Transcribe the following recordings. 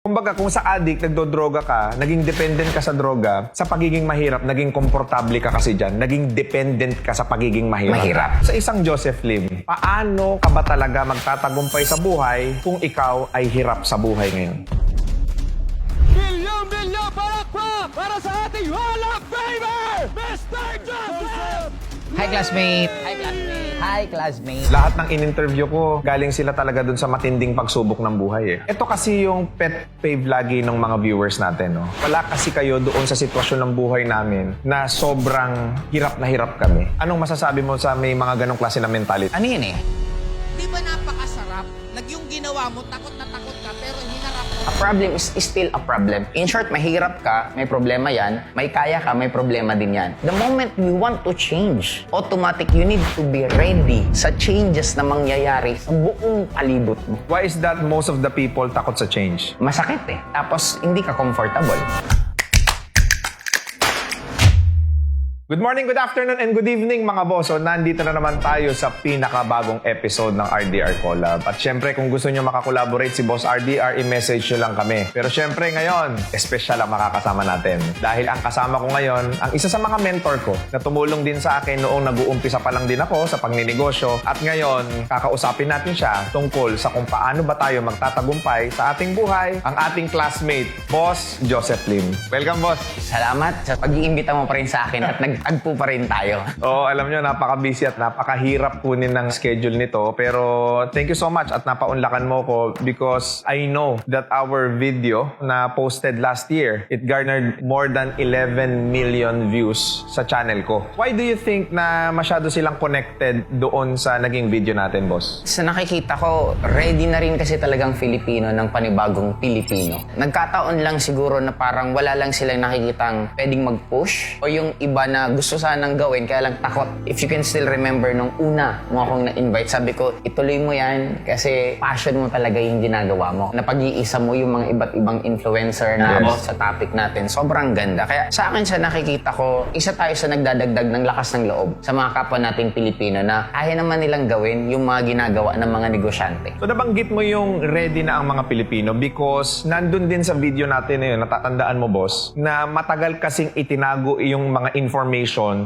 Kumbaga, kung sa addict, nagdodroga ka, naging dependent ka sa droga, sa pagiging mahirap, naging komportable ka kasi dyan, naging dependent ka sa pagiging mahirap. Sa isang Joseph Lim, paano ka ba talaga magtatagumpay sa buhay kung ikaw ay hirap sa buhay ngayon? Milyon palakpak para sa ating Hall of Famer, Mr. Joseph! Hi, classmate! Hi, classmate! Hi, classmate! Lahat ng in-interview ko, galing sila talaga dun sa matinding pagsubok ng buhay eh. Ito kasi yung pet peeve lagi ng mga viewers natin, no? Wala kasi kayo doon sa sitwasyon ng buhay namin na sobrang hirap na hirap kami. Anong masasabi mo sa may mga ganong klase na mentality? Ano yun eh? Di ba napakasarap? Yung ginawa mo, takot na takot ka, pero hinarap mo. A problem is still a problem. In short, mahirap ka, may problema yan. May kaya ka, may problema din yan. The moment we want to change, automatic, you need to be ready sa changes na mangyayari sa buong palibot mo. Why is that most of the people takot sa change? Masakit eh. Tapos, hindi ka comfortable. Good morning, good afternoon, and good evening mga boss. So, nandito na naman tayo sa pinakabagong episode ng RDR Collab. At syempre, kung gusto nyo makakolaborate si Boss RDR, i-message nyo lang kami. Pero syempre ngayon, espesyal ang makakasama natin. Dahil ang kasama ko ngayon, ang isa sa mga mentor ko na tumulong din sa akin noong nag-uumpisa pa lang din ako sa pagninegosyo. At ngayon, kakausapin natin siya tungkol sa kung paano ba tayo magtatagumpay sa ating buhay, ang ating classmate, Boss Joseph Lim. Welcome, Boss! Salamat sa pag-iimbita mo pa rin sa akin at nagtagpo pa rin tayo. Oo, alam nyo, napaka-busy at napakahirap kunin ng schedule nito. Pero thank you so much at napaunlakan mo ko because I know that our video na posted last year, it garnered more than 11 million views sa channel ko. Why do you think na masyado silang connected doon sa naging video natin, boss? Sa nakikita ko, ready na rin kasi talagang Filipino ng panibagong Pilipino. Nagkataon lang siguro na parang wala lang silang nakikitang pwedeng mag-push o yung iba na gusto sanang gawin kaya lang takot. If you can still remember nung una mo akong na-invite, sabi ko, ituloy mo yan kasi passion mo talaga yung ginagawa mo. Napag-iisa mo yung mga iba't ibang influencer na about sa topic natin. Sobrang ganda. Kaya sa akin sa nakikita ko, isa tayo sa nagdadagdag ng lakas ng loob sa mga kapwa nating Pilipino na kaya naman nilang gawin yung mga ginagawa ng mga negosyante. So nabanggit mo yung ready na ang mga Pilipino because nandun din sa video natin na yun, natatandaan mo, boss, na matagal kasing itinago yung mga information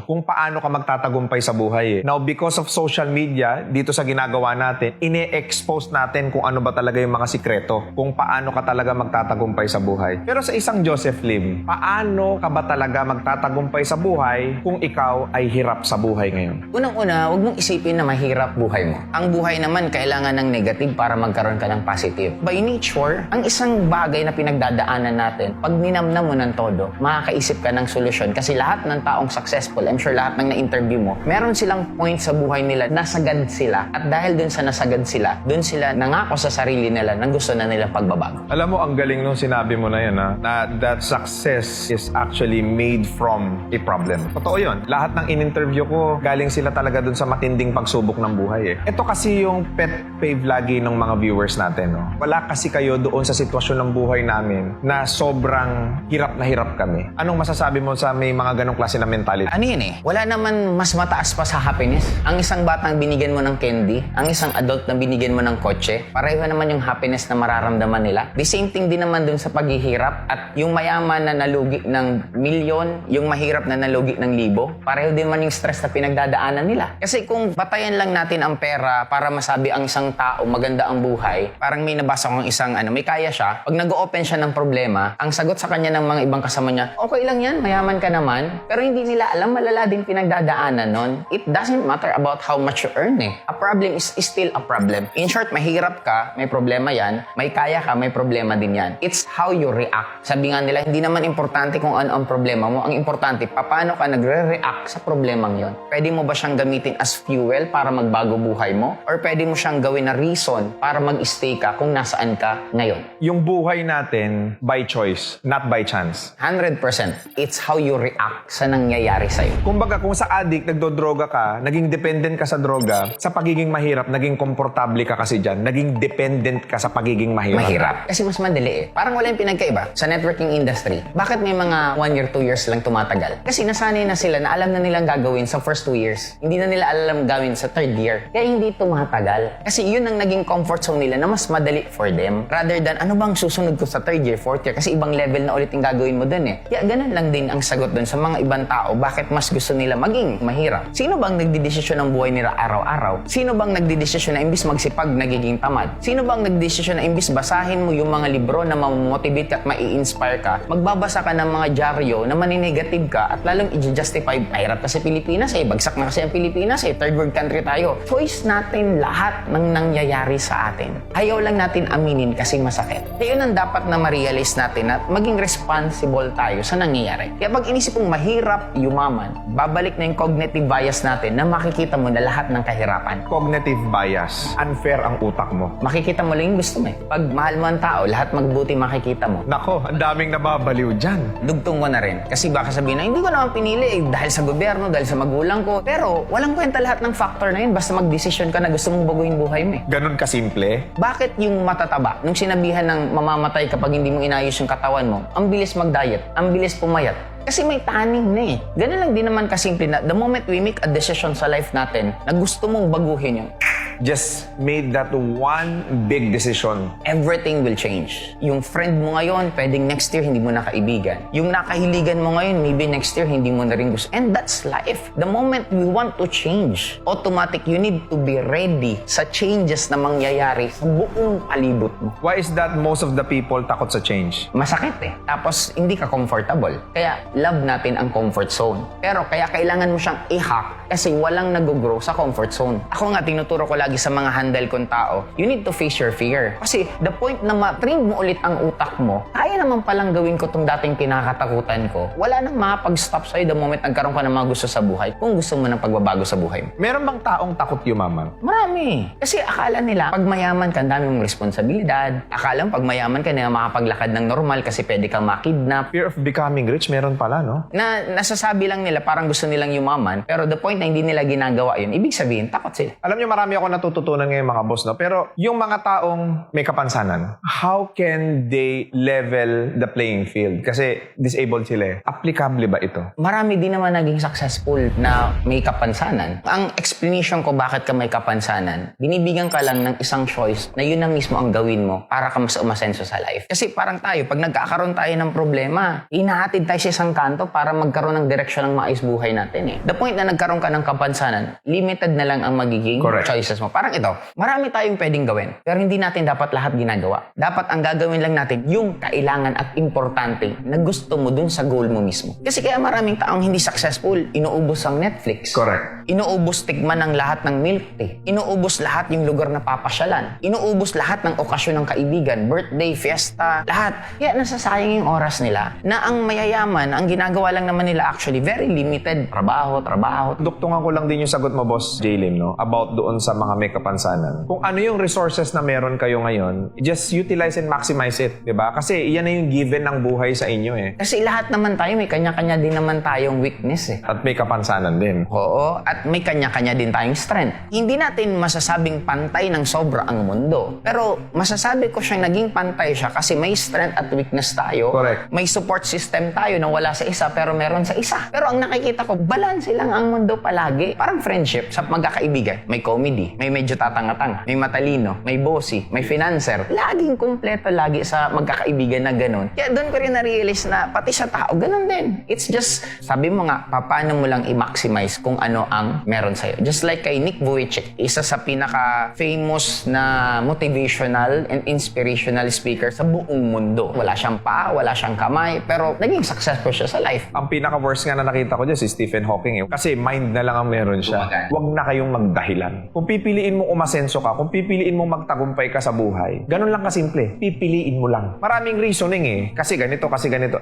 kung paano ka magtatagumpay sa buhay eh. Now, because of social media, dito sa ginagawa natin, ine-expose natin kung ano ba talaga yung mga sikreto, kung paano ka talaga magtatagumpay sa buhay. Pero sa isang Joseph Lim, paano ka ba talaga magtatagumpay sa buhay kung ikaw ay hirap sa buhay ngayon? Unang-una, huwag mong isipin na mahirap buhay mo. Ang buhay naman kailangan ng negative para magkaroon ka ng positive. By nature, ang isang bagay na pinagdadaanan natin, pag ninamnam mo ng todo, makakaisip ka ng solusyon kasi lahat ng taong successful, I'm sure lahat ng na-interview mo, meron silang point sa buhay nila, nasagad sila. At dahil dun sa nasagad sila, dun sila nangako sa sarili nila na gusto na nila pagbabago. Alam mo, ang galing nung sinabi mo na yun, ha? Na that success is actually made from a problem. Totoo yun. Lahat ng in-interview ko, galing sila talaga dun sa matinding pagsubok ng buhay eh. Ito kasi yung pet peeve lagi ng mga viewers natin, no? Wala kasi kayo doon sa sitwasyon ng buhay namin na sobrang hirap na hirap kami. Anong masasabi mo sa may mga ganong klase na mentality? Ano yun eh? Wala naman mas mataas pa sa happiness. Ang isang batang binigyan mo ng candy, ang isang adult na binigyan mo ng kotse, pareho naman yung happiness na mararamdaman nila. The same thing din naman dun sa paghihirap at yung mayaman na nalugi ng milyon, yung mahirap na nalugi ng libo, pareho din man yung stress na pinagdadaanan nila. Kasi kung batayan lang natin ang pera para masabi ang isang tao maganda ang buhay, parang may nabasa kong isang may kaya siya, pag nag-open siya ng problema, ang sagot sa kanya ng mga ibang kasama niya, okay lang yan, mayaman ka naman, pero hindi nila alam, malala din pinagdadaanan nun. It doesn't matter about how much you earn eh. A problem is still a problem. In short, mahirap ka, may problema yan. May kaya ka, may problema din yan. It's how you react. Sabi nga nila, hindi naman importante kung ano ang problema mo. Ang importante, paano ka nagre-react sa problemang yon. Pwede mo ba siyang gamitin as fuel para magbago buhay mo? Or pwede mo siyang gawin na reason para mag-stay ka kung nasaan ka ngayon? Yung buhay natin by choice, not by chance. 100%. It's how you react sa nangyayari mangyayari sa'yo. Kumbaga, kung sa addict, nagdodroga ka, naging dependent ka sa droga, sa pagiging mahirap, naging komportable ka kasi dyan, naging dependent ka sa pagiging mahirap. Mahirap. Kasi mas madali eh. Parang wala yung pinagkaiba sa networking industry. Bakit may mga 1 year, 2 years lang tumatagal? Kasi nasanay na sila na alam na nilang gagawin sa first 2 years. Hindi na nila alam gawin sa 3rd year. Kaya hindi tumatagal. Kasi yun ang naging comfort zone nila na mas madali for them. Rather than, ano bang susunod ko sa 3rd year, 4th year? Kasi ibang level na ulit yung gagawin mo dun eh. Kaya ganun lang din ang sagot dun sa mga ibang tao. Bakit mas gusto nila maging mahirap? Sino bang nagdidesisyon ng buhay nila araw-araw? Sino bang nagdidesisyon na imbis magsipag, nagiging tamad? Sino bang nagdidesisyon na imbis basahin mo yung mga libro na mamotivate ka at mai-inspire ka, magbabasa ka ng mga dyaryo na maninegative ka at lalong i-justify, mahirap kasi Pilipinas eh, bagsak na kasi ang Pilipinas eh, third world country tayo. Choice natin lahat ng nangyayari sa atin. Ayaw lang natin aminin kasi masakit. Kaya yun ang dapat na ma-realize natin at maging responsible tayo sa nangyayari. Kaya pag inisip mong mahirap yumaman, babalik na yung cognitive bias natin na makikita mo na lahat ng kahirapan. Cognitive bias. Unfair ang utak mo. Makikita mo lang yung gusto mo eh. Pag mahal mo ang tao, lahat magbuti makikita mo. Nako, ang daming nababaliw dyan. Dugtong ko na rin. Kasi baka sabihin na, hindi ko naman pinili eh, dahil sa gobyerno, dahil sa magulang ko. Pero walang kwenta lahat ng factor na yun. Basta mag-desisyon ka na gusto mong baguhin buhay mo eh. Ganun kasimple. Bakit yung matataba? Nung sinabihan ng mamamatay kapag hindi mo inayos yung katawan mo, ang bilis mag-diet, ang bilis pumayat. Kasi may taning na eh. Ganun lang din naman kasimple na the moment we make a decision sa life natin na gusto mong baguhin yun, Just made that one big decision. everything will change. Yung friend mo ngayon, pwedeng next year hindi mo na kaibigan. Yung nakahiligan mo ngayon, maybe next year hindi mo na rin gusto. And that's life. The moment we want to change, automatic you need to be ready sa changes na mangyayari sa buong palibot mo. Why is that most of the people takot sa change? Masakit eh. Tapos hindi ka comfortable. Kaya love natin ang comfort zone. Pero kaya kailangan mo siyang i-hack kasi walang nag-grow sa comfort zone. Ako nga, tinuturo ko lagi sa mga handle kong tao, you need to face your fear. Kasi the point na ma-train mo ulit ang utak mo, kaya naman palang gawin ko tong dating kinakatakutan ko. Wala nang makapag-stop sa'yo the moment nagkaroon ka ng mga gusto sa buhay kung gusto mo ng pagbabago sa buhay mo. Meron bang taong takot yumaman? Marami. Kasi akala nila, pag mayaman ka, ang dami mong responsibilidad. Akala mo, pag mayaman ka, na makapaglakad ng normal kasi pwede kang makidnap. Fear of becoming rich, meron pala, no? Na nasasabi lang nila, parang gusto nilang yumaman, pero the point na hindi nila ginagawa yun, ibig sabihin, takot sila. Alam niyo, marami ako natututunan ngayon mga boss, no? Pero yung mga taong may kapansanan, how can they level the playing field? Kasi disabled sila eh. Applicable ba ito? Marami din naman naging successful na may kapansanan. Ang explanation ko bakit ka may kapansanan, binibigyan ka lang ng isang choice na yun na mismo ang gawin mo para ka mas umasenso sa life. Kasi parang tayo, pag nagkakaroon tayo ng problema, inahatid tayo sa isang kanto para magkaroon ng direksyon ng maayos buhay natin eh. The point na nagkaroon ka ng kapansanan, limited na lang ang magiging Correct. choices mo. Parang ito, marami tayong pwedeng gawin, pero hindi natin dapat lahat ginagawa. Dapat ang gagawin lang natin yung kailangan at importante na gusto mo dun sa goal mo mismo. Kasi kaya maraming taong hindi successful, inuubos ang Netflix. Correct. Inuubos tikman ng lahat ng milk tea. Inuubos lahat yung lugar na papasyalan. Inuubos lahat ng okasyon ng kaibigan, birthday, fiesta, lahat. Kaya nasasayang yung oras nila na ang mayayaman, ang ginagawa lang naman nila actually very limited. Trabaho. Duktungan ko lang din yung sagot mo, Boss Jaylin, no? About doon sa mga may kapansanan. Kung ano yung resources na meron kayo ngayon, just utilize and maximize it, di ba? Kasi iyan na yung given ng buhay sa inyo eh. Kasi lahat naman tayo, may kanya-kanya din naman tayong weakness eh. At may kapansanan din. Oo, at may kanya-kanya din tayong strength. Hindi natin masasabing pantay ng sobra ang mundo. Pero masasabi ko siyang naging pantay siya kasi may strength at weakness tayo. Correct. May support system tayo na wala sa isa pero meron sa isa. Pero ang nakikita ko, balance lang ang mundo palagi. Parang friendship sa magkakaibigan. May comedy, may medyo tatanga-tanga, may matalino, may bossy, may financer. Laging kumpleto lagi sa magkakaibigan na ganun. Kaya doon ko rin na-realize na pati sa tao, ganun din. It's just, sabi mo nga, paano mo lang i-maximize kung ano ang meron sa'yo. Just like kay Nick Vujicic, isa sa pinaka-famous na motivational and inspirational speaker sa buong mundo. Wala siyang paa, wala siyang kamay, pero naging successful siya sa life. Ang pinaka-worst nga na nakita ko dyan si Stephen Hawking eh. Kasi mind na lang ang meron siya. Huwag na kayong magdahilan. Kung pipili pipiliin mong umasenso ka, kung pipiliin mong magtagumpay ka sa buhay, ganun lang kasimple. Pipiliin mo lang. Maraming reasoning eh. Kasi ganito.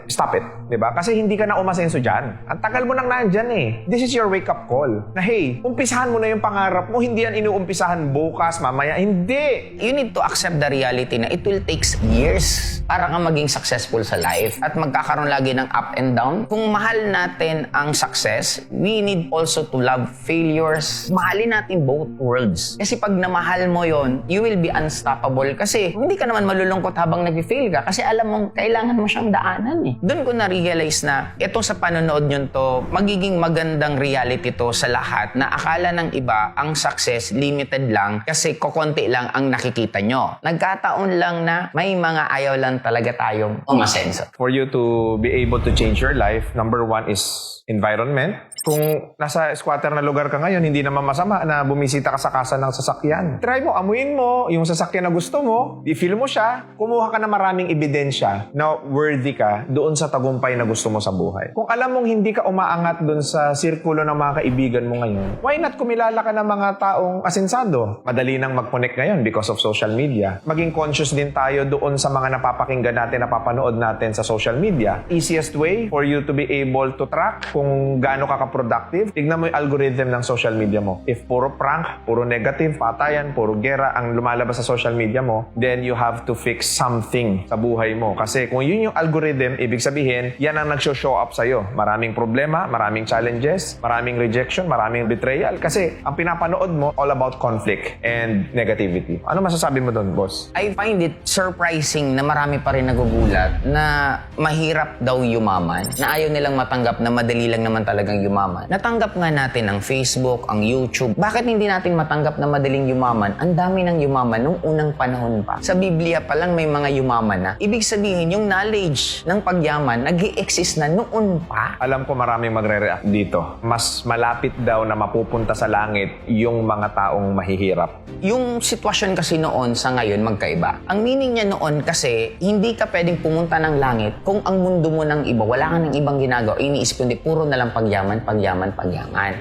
Stop it. Diba? Kasi hindi ka na umasenso dyan. Ang tagal mo nang nandyan eh. This is your wake-up call. Na hey, umpisahan mo na yung pangarap mo. Hindi yan inuumpisahan bukas, mamaya. Hindi. You need to accept the reality na it will take years para ka maging successful sa life at magkakaroon lagi ng up and down. Kung mahal natin ang success, we need also to love failures. Mahalin natin both worlds. Kasi pag namahal mo yon, you will be unstoppable. Kasi hindi ka naman malulungkot habang nag-fail ka kasi alam mong kailangan mo siyang daanan eh. Doon ko na-realize na ito sa panonood nyo to, magiging magandang reality to sa lahat na akala ng iba ang success limited lang kasi kokonti lang ang nakikita nyo. Nagkataon lang na may mga ayaw lang talaga tayong umasenso. For you to be able to change your life, number one is environment. Kung nasa squatter na lugar ka ngayon, hindi naman masama na bumisita ka sa kasa ng sasakyan. Try mo, amuin mo yung sasakyan na gusto mo, i-feel mo siya, kumuha ka na maraming ebidensya na worthy ka doon sa tagumpay na gusto mo sa buhay. Kung alam mong hindi ka umaangat doon sa sirkulo ng mga kaibigan mo ngayon, why not kumilala ka ng mga taong asensado? Madali nang mag-connect ngayon because of social media. Maging conscious din tayo doon sa mga napapakinggan natin, napapanood natin sa social media. Easiest way for you to be able to track kung gaano ka productive, tignan mo yung algorithm ng social media mo. If puro prank, puro negative, patayan, puro gera ang lumalabas sa social media mo, then you have to fix something sa buhay mo. Kasi kung yun yung algorithm, ibig sabihin, yan ang nagsho-show up sa'yo. Maraming problema, maraming challenges, maraming rejection, maraming betrayal. Kasi ang pinapanood mo, all about conflict and negativity. Ano masasabi mo doon, boss? I find it surprising na marami pa rin nagugulat na mahirap daw yumaman, na ayaw nilang matanggap na madali lang naman talagang yumaman. Natanggap nga natin ang Facebook, ang YouTube. Bakit hindi natin matanggap na madaling yumaman? Ang dami ng yumaman nung unang panahon pa. Sa Biblia pa lang may mga yumaman na. Ibig sabihin, yung knowledge ng pagyaman nag-i-exist na noon pa. Alam ko maraming magre-react dito. Mas malapit daw na mapupunta sa langit yung mga taong mahihirap. Yung sitwasyon kasi noon sa ngayon magkaiba. Ang meaning niya noon kasi, hindi ka pwedeng pumunta ng langit kung ang mundo mo ng iba, wala ka ng ibang ginagawa, iniisip kundi puro na lang pagyaman.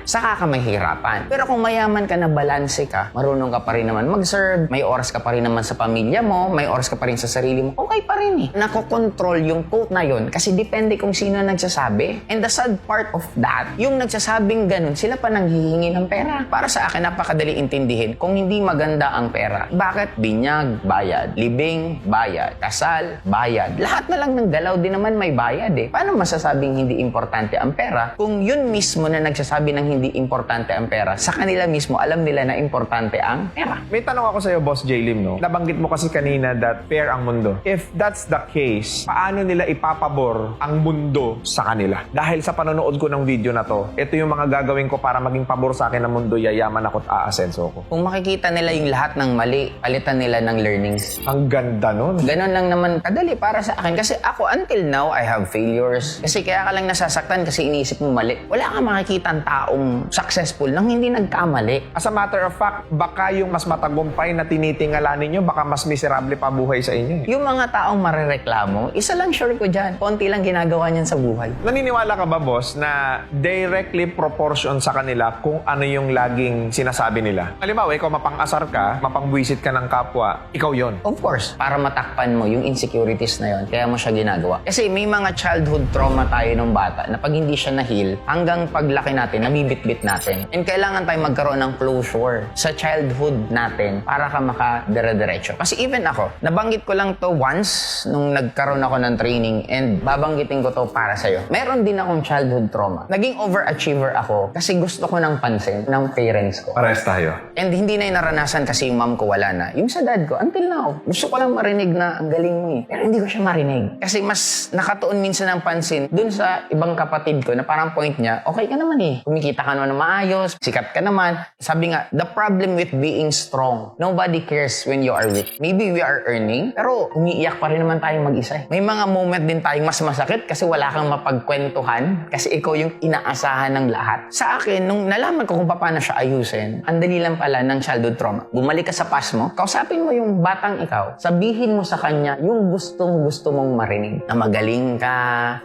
Saka ka mahirapan. Pero kung mayaman ka na, balanse ka, marunong ka pa rin naman mag-serve, may oras ka pa rin naman sa pamilya mo, may oras ka pa rin sa sarili mo, okay pa rin eh. Nakokontrol yung quote na yun kasi depende kung sino nagsasabi. And the sad part of that, yung nagsasabing ganun, sila pa nang hihingi ng pera. Para sa akin, napakadali intindihin kung hindi maganda ang pera. Bakit? Binyag, bayad. Libing, bayad. Kasal, bayad. Lahat na lang ng galaw din naman may bayad eh. Paano masasabing hindi importante ang pera kung yun mismo na nagsasabi ng hindi importante ang pera, sa kanila mismo alam nila na importante ang pera? May tanong ako sa'yo, Boss J. Lim, no? Nabanggit mo kasi kanina that fair ang mundo. If that's the case, paano nila ipapabor ang mundo sa kanila? Dahil sa panonood ko ng video na to, ito yung mga gagawin ko para maging pabor sa akin ng mundo, yayaman ako't aasenso ko. Kung makikita nila yung lahat ng mali, palitan nila ng learnings. Ang ganda nun. Ganon lang naman kadali para sa akin. Kasi ako, until now, I have failures. Kasi kaya ka lang nasasaktan kasi iniisip mo mali. Wala kang makikita ang taong successful nang hindi nagkamali. As a matter of fact, baka yung mas matagumpay na tinitingala ninyo, baka mas miserable pa buhay sa inyo. Yung mga taong marereklamo, isa lang sure ko dyan. Konti lang ginagawa niyan sa buhay. Naniniwala ka ba, boss, na directly proportion sa kanila kung ano yung laging sinasabi nila? Halimbawa, ikaw mapang-asar ka, mapang-buwisit ka ng kapwa, ikaw yon. Of course, para matakpan mo yung insecurities na yon, kaya mo siya ginagawa. Kasi may mga childhood trauma tayo nung bata na pag hindi siya na-heal, hanggang paglaki natin, nabibit-bit natin. And kailangan tayo magkaroon ng closure sa childhood natin para ka makadire-diretso. Kasi even ako, nabanggit ko lang to once nung nagkaroon ako ng training and babanggitin ko to para sa'yo. Meron din akong childhood trauma. Naging overachiever ako kasi gusto ko ng pansin ng parents ko. Parehas tayo. And hindi na yung naranasan kasi yung mom ko wala na. Yung sa dad ko, until now, gusto ko lang marinig na ang galing mo eh. Pero hindi ko siya marinig. Kasi mas nakatuon minsan ng pansin dun sa ibang kapatid ko na parang point niya, okay ka naman eh. Kumikita ka naman na maayos, sikat ka naman. Sabi nga, the problem with being strong, nobody cares when you are weak. Maybe we are earning, pero umiiyak pa rin naman tayo mag-isa eh. May mga moment din tayong mas masakit kasi wala kang mapagkwentuhan kasi ikaw yung inaasahan ng lahat. Sa akin, nung nalaman ko kung paano siya ayusin, ang dali lang pala ng childhood trauma. Bumalik ka sa past mo, kausapin mo yung batang ikaw, sabihin mo sa kanya yung gustong-gusto mong marinig. Na magaling ka,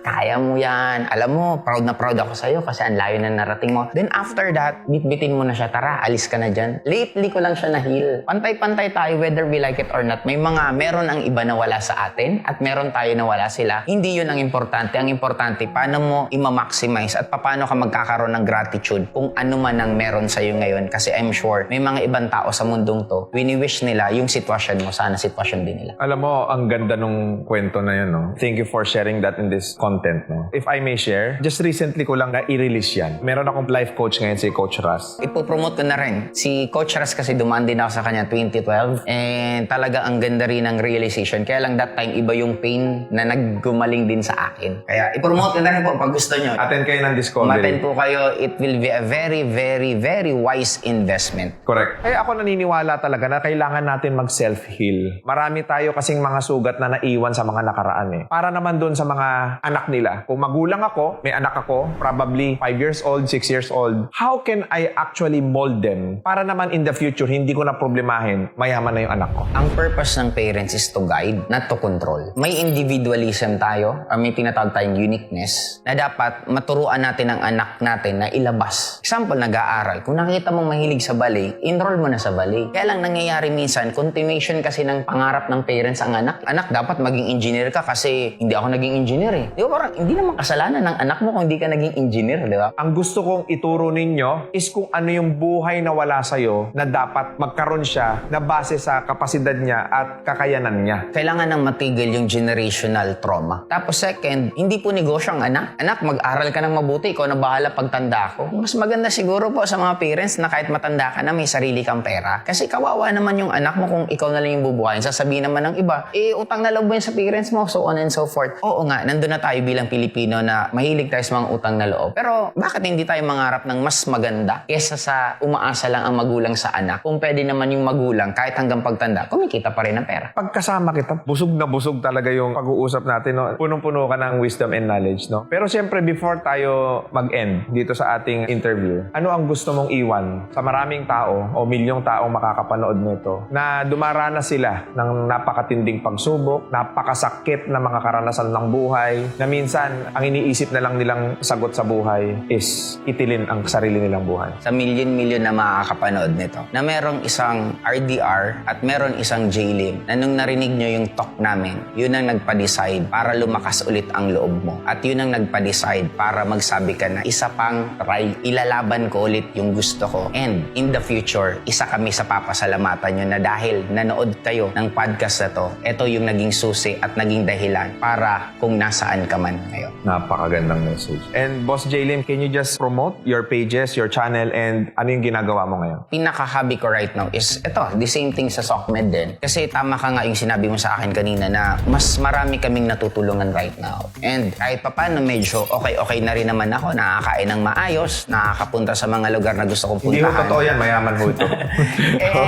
kaya mo yan. Alam mo, proud na proud ako sa'yo kasi ang layo na narating mo. Then after that, bitbitin mo na siya, tara, alis ka na dyan. Lately ko lang siya na-heal. Pantay-pantay tayo whether we like it or not. Meron ang iba na wala sa atin at meron tayo na wala sila. Hindi yun ang importante. Ang importante, paano mo i-maximize at paano ka magkakaroon ng gratitude kung ano man ang meron sa'yo ngayon. Kasi I'm sure, may mga ibang tao sa mundong to, wini-wish nila yung sitwasyon mo, sana sitwasyon din nila. Alam mo, ang ganda nung kwento na yun, no? Thank you for sharing that in this content, no? If I may share, just recently ko lang na-i-release yan. Meron akong life coach ngayon, si Coach Ras. Ipopromote ko na rin. Si Coach Ras kasi dumaan din ako sa kanya 2012 and talaga ang ganda rin ng realization. Kaya lang that time, iba yung pain na naggumaling din sa akin. Kaya ipromote ko na rin po pag gusto nyo. Attend kayo ng Discovery. Umattend po kayo. It will be a very, very, very wise investment. Correct. Kaya ako naniniwala talaga na kailangan natin mag-self-heal. Marami tayo kasing mga sugat na naiwan sa mga nakaraan eh. Para naman dun sa mga anak nila. Kung magulang ako, may anak ako, probably 5 years old, 6 years old, how can I actually mold them para naman in the future, hindi ko na problemahin, mayaman na yung anak ko? Ang purpose ng parents is to guide, not to control. May individualism tayo, or may tinatawag tayong uniqueness, na dapat maturuan natin ang anak natin na ilabas. Example, nag-aaral. Kung nakita mong mahilig sa ballet, enroll mo na sa ballet. Kaya lang nangyayari minsan, continuation kasi ng pangarap ng parents ang anak. Anak, dapat maging engineer ka kasi hindi ako naging engineer eh. Di ba parang hindi naman kasalanan ng anak mo kung hindi ka naging engineer, di ba? Ang gusto kong ituro ninyo is kung ano yung buhay na wala sa'yo na dapat magkaroon siya na base sa kapasidad niya at kakayanan niya. Kailangan nang matigil yung generational trauma. Tapos second, hindi po negosyo ang anak. Anak, mag-aral ka ng mabuti, ikaw na bahala pagtanda ko. Mas maganda siguro po sa mga parents na kahit matanda ka na may sarili kang pera. Kasi kawawa naman yung anak mo kung ikaw na lang yung bubuhayin. Sasabihin naman ng iba, utang na loob mo yun sa parents mo, so on and so forth. Oo nga, nandun na tayo bilang Pilipino na mahilig tayo sa mga utang na loob. Pero bakit hindi tayo mangarap ng mas maganda kesa sa umaasa lang ang magulang sa anak? Kung pwede naman yung magulang kahit hanggang pagtanda, kumikita pa rin ng pera. Pagkasama kita, busog na busog talaga yung pag-uusap natin, no? Punong-puno ka ng wisdom and knowledge, no? Pero siyempre, before tayo mag-end dito sa ating interview, ano ang gusto mong iwan sa maraming tao o milyong taong makakapanood nito na dumaranas sila ng napakatinding pagsubok, napakasakit na mga karanasan ng buhay, na minsan ang iniisip na lang nilang sagot sa buhay is itilin ang sarili nilang buhay. Sa milyon-milyon na makakapanood nito, na merong isang RDR at meron isang JLIM na nung narinig nyo yung talk namin, yun ang nagpa-decide para lumakas ulit ang loob mo. At yun ang nagpa-decide para magsabi ka na isa pang try, ilalaban ko ulit yung gusto ko. And in the future, isa kami sa papasalamatan nyo na dahil nanood kayo ng podcast na to, ito yung naging susi at naging dahilan para kung nasaan ka man ngayon. Napakagandang message. And Boss Jaylin, can you just promote your pages, your channel, and ano yung ginagawa mo ngayon? Pinaka-hobby ko right now is ito, the same thing sa SOCMED din. Kasi tama ka nga yung sinabi mo sa akin kanina na mas marami kaming natutulungan right now. And kahit papaano medyo okay na rin naman ako, nakakain ng maayos, nakakapunta sa mga lugar na gusto kong puntahan. Hindi ho totoo yan, mayaman ho ito.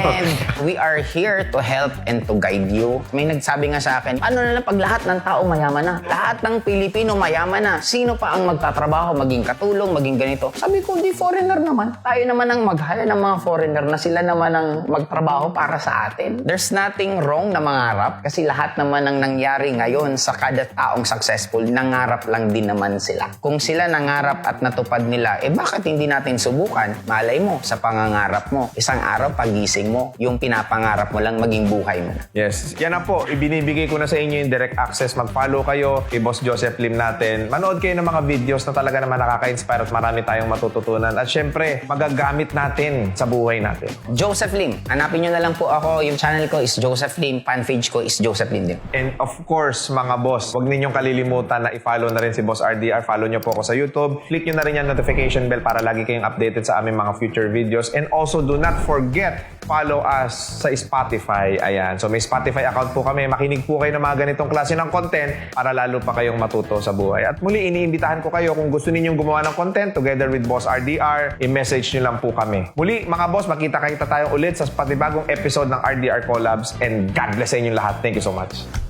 And we are here to help and to guide you. May nagsabi nga sa akin, ano na lang pag lahat ng tao mayaman na? Lahat ng Pilipino mayaman na. Sino pa ang magtatrabaho, maging katulong, maging ganito? Sabi ko, di foreigner naman. Tayo naman ang mag-hire ng mga foreigner na sila naman ang magtrabaho para sa atin. There's nothing wrong na mangarap kasi lahat naman ang nangyari ngayon sa kada taong successful, nangarap lang din naman sila. Kung sila nangarap at natupad nila, bakit hindi natin subukan? Malay mo, sa pangangarap mo, isang araw pagising mo, yung pinapangarap mo lang maging buhay mo na. Yes. Yan na po. Ibinibigay ko na sa inyo yung direct access. Mag-follow kayo kay Boss Joseph Lim natin. Manood kayo ng mga videos na talaga naman nakaka-inspire at marami tayong matututunan. At syempre, magagamit natin sa buhay natin. Joseph Lim. Hanapin nyo na lang po ako. Yung channel ko is Joseph Lim. Fanpage ko is Joseph Lim din. And of course, mga boss, huwag ninyong kalilimutan na i-follow na rin si Boss RDR. Follow nyo po ako sa YouTube. Click nyo na rin yung notification bell para lagi kayong updated sa aming mga future videos. And also, do not forget, follow us sa Spotify. Ayan. So, may Spotify account po kami. Makinig po kayo ng mga ganitong klase ng content para lalo pa kayong matuto sa buhay. At muli, iniimbitahan ko kayo kung gusto ninyong gumawa ng content together with Boss RDR, i-message nyo lang po kami. Muli, mga boss, makita-kita tayo ulit sa panibagong episode ng RDR Collabs and God bless sa inyong lahat. Thank you so much.